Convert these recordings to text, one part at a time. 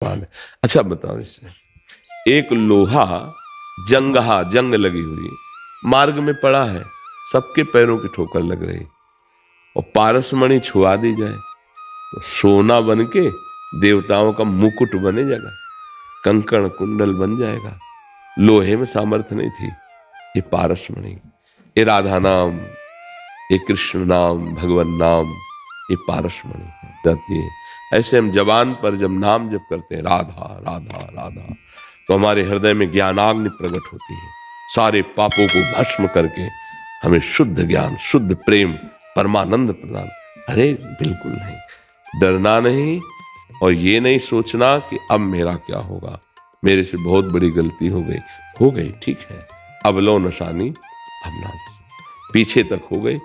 सवाल है। अच्छा बताओ, इससे एक लोहा जंगहा, जंग लगी हुई, मार्ग में पड़ा है, सबके पैरों की ठोकर लग रही, और पारसमणि छुआ दी जाए तो सोना बन के देवताओं का मुकुट बने जाएगा, कंकण कुंडल बन जाएगा। लोहे में सामर्थ्य नहीं थी, ये पारसमणि, ये राधा नाम, ये कृष्ण नाम, भगवान नाम, ये पारसमणि जाती है। ऐसे हम जबान पर जब नाम जप करते हैं राधा राधा राधा, तो हमारे हृदय में ज्ञानाग्नि प्रकट होती है, सारे पापों को भस्म करके हमें शुद्ध ज्ञान, शुद्ध प्रेम, परमानंद प्रदान। अरे बिल्कुल नहीं, डरना नहीं, और ये नहीं सोचना कि अब मेरा क्या होगा, मेरे से बहुत बड़ी गलती हो गई ठीक है, अब लो नशानी, अब ना पीछे तक हो गई।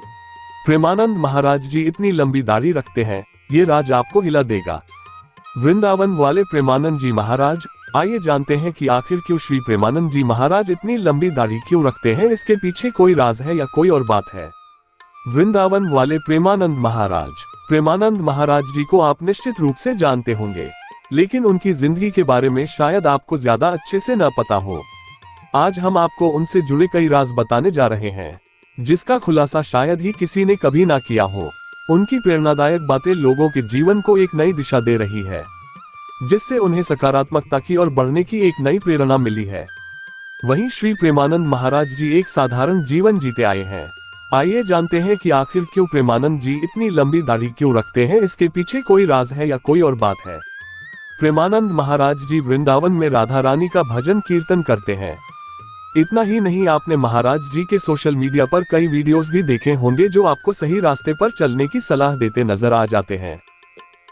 प्रेमानंद महाराज जी इतनी लंबी दाढ़ी रखते हैं, ये राज आपको हिला देगा। वृंदावन वाले प्रेमानंद जी महाराज, आइए जानते हैं कि आखिर क्यों श्री प्रेमानंद जी महाराज इतनी लंबी दाढ़ी क्यों रखते हैं। इसके पीछे कोई राज है या कोई और बात है। वृंदावन वाले प्रेमानंद महाराज जी को आप निश्चित रूप से जानते होंगे, लेकिन उनकी जिंदगी के बारे में शायद आपको ज्यादा अच्छे से न पता हो। आज हम आपको उनसे जुड़े कई राज बताने जा रहे हैं, जिसका खुलासा शायद ही किसी ने कभी ना किया हो। उनकी प्रेरणादायक बातें लोगों के जीवन को एक नई दिशा दे रही है, जिससे उन्हें सकारात्मकता की और बढ़ने की एक नई प्रेरणा मिली है। वहीं श्री प्रेमानंद महाराज जी एक साधारण जीवन जीते आए हैं। आइए जानते हैं कि आखिर क्यों प्रेमानंद जी इतनी लंबी दाढ़ी क्यों रखते हैं। इसके पीछे कोई राज है या कोई और बात है। प्रेमानंद महाराज जी वृंदावन में राधा रानी का भजन कीर्तन करते हैं। इतना ही नहीं, आपने महाराज जी के सोशल मीडिया पर कई वीडियोस भी देखे होंगे जो आपको सही रास्ते पर चलने की सलाह देते नजर आ जाते हैं।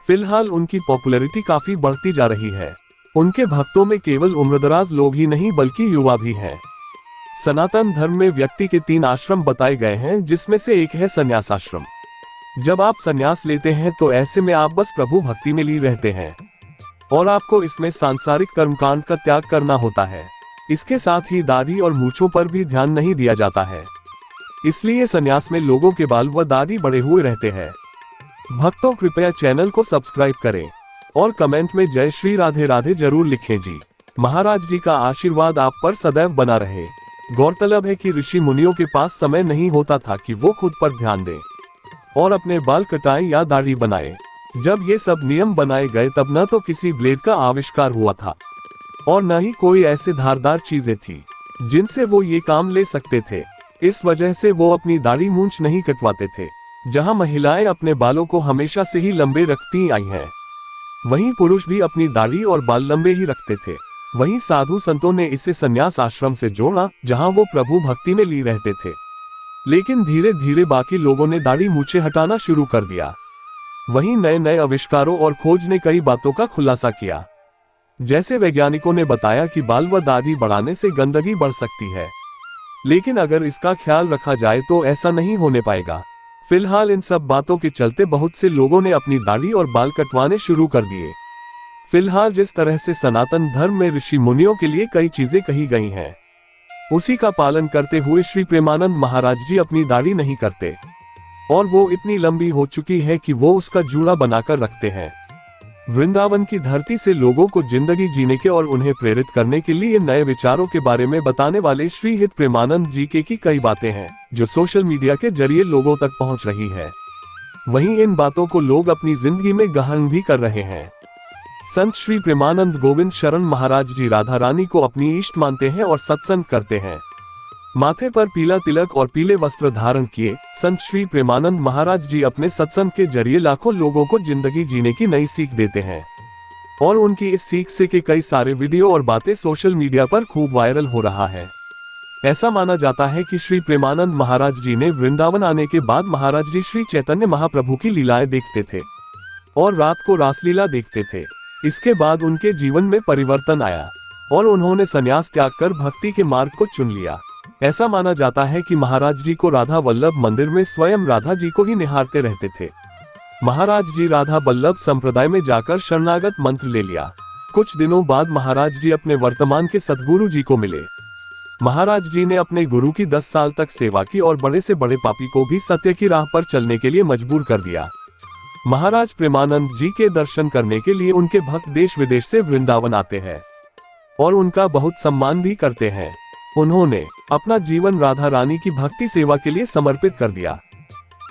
फिलहाल उनकी पॉपुलैरिटी काफी बढ़ती जा रही है। उनके भक्तों में केवल उम्रदराज लोग ही नहीं बल्कि युवा भी हैं। सनातन धर्म में व्यक्ति के 3 आश्रम बताए गए हैं, जिसमें से एक है संन्यास आश्रम। जब आप संन्यास लेते हैं तो ऐसे में आप बस प्रभु भक्ति में ली रहते हैं और आपको इसमें सांसारिक कर्मकांड का त्याग करना होता है। इसके साथ ही दाढ़ी और मूंछों पर भी ध्यान नहीं दिया जाता है, इसलिए संन्यास में लोगों के बाल व दाढ़ी बड़े हुए रहते हैं। भक्तों, कृपया चैनल को सब्सक्राइब करें और कमेंट में जय श्री राधे राधे जरूर लिखें जी। महाराज जी का आशीर्वाद आप पर सदैव बना रहे। गौरतलब है कि ऋषि मुनियों के पास समय नहीं होता था कि वो खुद पर ध्यान दें और अपने बाल कटाएं या दाढ़ी बनाएं। जब ये सब नियम बनाए गए तब न तो किसी ब्लेड का आविष्कार हुआ था और न ही कोई ऐसे धारदार चीजें थी जिनसे वो ये काम ले सकते थे। इस वजह से वो अपनी दाढ़ी मूंछ नहीं कटवाते थे। जहां महिलाएं अपने बालों को हमेशा से ही लंबे रखती आई हैं, वहीं पुरुष भी अपनी दाढ़ी और बाल लंबे ही रखते थे। वहीं साधु संतों ने इसे संन्यास आश्रम से जोड़ा, जहां वो प्रभु भक्ति में ली रहते थे। लेकिन धीरे धीरे बाकी लोगों ने दाढ़ी मूंछें हटाना शुरू कर दिया। वहीं नए नए आविष्कारों और खोज ने कई बातों का खुलासा किया। जैसे वैज्ञानिकों ने बताया कि बाल व दाढ़ी बढ़ाने से गंदगी बढ़ सकती है, लेकिन अगर इसका ख्याल रखा जाए तो ऐसा नहीं होने पाएगा। फिलहाल इन सब बातों के चलते बहुत से लोगों ने अपनी दाढ़ी और बाल कटवाने शुरू कर दिए। फिलहाल जिस तरह से सनातन धर्म में ऋषि मुनियों के लिए कई चीजें कही गई हैं, उसी का पालन करते हुए श्री प्रेमानंद महाराज जी अपनी दाढ़ी नहीं करते और वो इतनी लंबी हो चुकी है कि वो उसका जूड़ा बनाकर रखते हैं। वृंदावन की धरती से लोगों को जिंदगी जीने के और उन्हें प्रेरित करने के लिए नए विचारों के बारे में बताने वाले श्री हित प्रेमानंद जी के की कई बातें हैं जो सोशल मीडिया के जरिए लोगों तक पहुंच रही है। वहीं इन बातों को लोग अपनी जिंदगी में गहन भी कर रहे हैं। संत श्री प्रेमानंद गोविंद शरण महाराज जी राधा रानी को अपनी इष्ट मानते हैं और सत्संग करते हैं। माथे पर पीला तिलक और पीले वस्त्र धारण किए संत श्री प्रेमानंद महाराज जी अपने सत्संग के जरिए लाखों लोगों को जिंदगी जीने की नई सीख देते हैं और उनकी इस सीख से के कई सारे वीडियो और बातें सोशल मीडिया पर खूब वायरल हो रहा है। ऐसा माना जाता है कि श्री प्रेमानंद महाराज जी ने वृंदावन आने के बाद महाराज जी श्री चैतन्य महाप्रभु की लीलाएं देखते थे और रात को रासलीला देखते थे। इसके बाद उनके जीवन में परिवर्तन आया और उन्होंने संन्यास त्याग कर भक्ति के मार्ग को चुन लिया। ऐसा माना जाता है कि महाराज जी को राधा वल्लभ मंदिर में स्वयं राधा जी को ही निहारते रहते थे। महाराज जी राधा वल्लभ संप्रदाय में जाकर शरणागत मंत्र ले लिया। कुछ दिनों बाद महाराज जी अपने वर्तमान के सतगुरु जी को मिले। महाराज जी ने अपने गुरु की 10 साल तक सेवा की और बड़े से बड़े पापी को भी सत्य की राह पर चलने के लिए मजबूर कर दिया। महाराज प्रेमानंद जी के दर्शन करने के लिए उनके भक्त देश विदेश से वृंदावन आते हैं और उनका बहुत सम्मान भी करते हैं। उन्होंने अपना जीवन राधा रानी की भक्ति सेवा के लिए समर्पित कर दिया।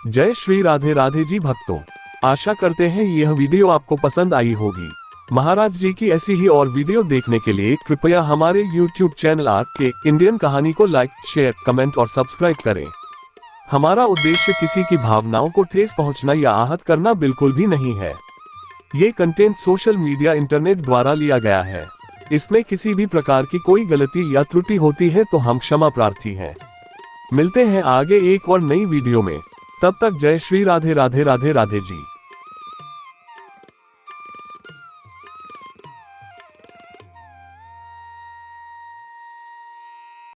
जय श्री राधे राधे जी भक्तों, आशा करते हैं यह वीडियो आपको पसंद आई होगी। महाराज जी की ऐसी ही और वीडियो देखने के लिए कृपया हमारे YouTube चैनल RK इंडियन कहानी को लाइक, शेयर, कमेंट और सब्सक्राइब करें। हमारा उद्देश्य किसी की भावनाओं को ठेस पहुंचना या आहत करना बिल्कुल भी नहीं है। ये कंटेंट सोशल मीडिया इंटरनेट द्वारा लिया गया है। इसमें किसी भी प्रकार की कोई गलती या त्रुटि होती है तो हम क्षमा प्रार्थी हैं। मिलते हैं आगे एक और नई वीडियो में। तब तक जय श्री राधे राधे राधे राधे जी।